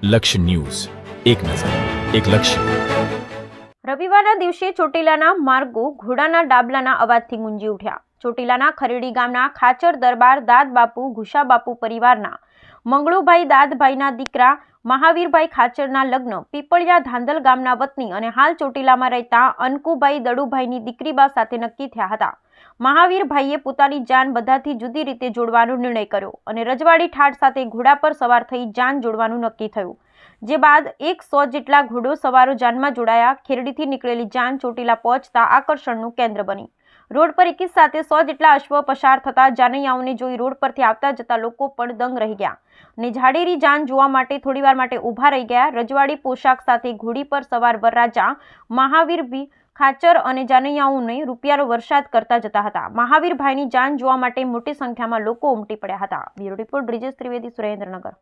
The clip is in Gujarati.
લક્ષ્ય ન્યૂઝ, એક નજર, એક લક્ષ્ય. રવિવારના દિવસે ચોટીલાના માર્ગો ઘોડાના ડાબલાના અવાજથી ગુંજી ઉઠ્યા. ચોટીલાના ખરેડી ગામના ખાચર દરબાર દાદબાપુ ઘુસાબાપુ પરિવારના મંગળુભાઈ દાદભાઈના દીકરા મહાવીરભાઈ ખાચરના લગ્ન પીપળિયા ધાંધલ ગામના વતની અને હાલ ચોટીલામાં રહેતા અનકુભાઈ દડુભાઈની દીકરીબા સાથે નક્કી થયા હતા. મહાવીરભાઈએ પોતાની જાન બધાથી જુદી રીતે જોડવાનો નિર્ણય કર્યો અને રજવાડી ઠાઠ સાથે ઘોડા પર સવાર થઈ જાન જોડવાનું નક્કી થયું. જે બાદ 100 જેટલા ઘોડો સવારો જાનમાં જોડાયા. ખેરડીથી નીકળેલી જાન ચોટીલા પહોંચતા આકર્ષણનું કેન્દ્ર બની. રોડ પર એકી સાથે 100 જેટલા અશ્વ પસાર થતા જાનૈયાઓને જોઈ રોડ પરથી આવતા જતા લોકો પણ દંગ રહી ગયા અને ઝાડેરી જાન જોવા માટે થોડીવાર માટે ઊભા રહી ગયા. રજવાડી પોશાક સાથે ઘોડી પર સવાર વરરાજા મહાવીરભાઈ ખાચર અને જાનૈયાઓને રૂપિયાનો વરસાદ કરતા જતા હતા. મહાવીરભાઈની જાન જોવા માટે મોટી સંખ્યામાં લોકો ઉમટી પડ્યા હતા. Bureau report Brijesh Trivedi, Surendranagar.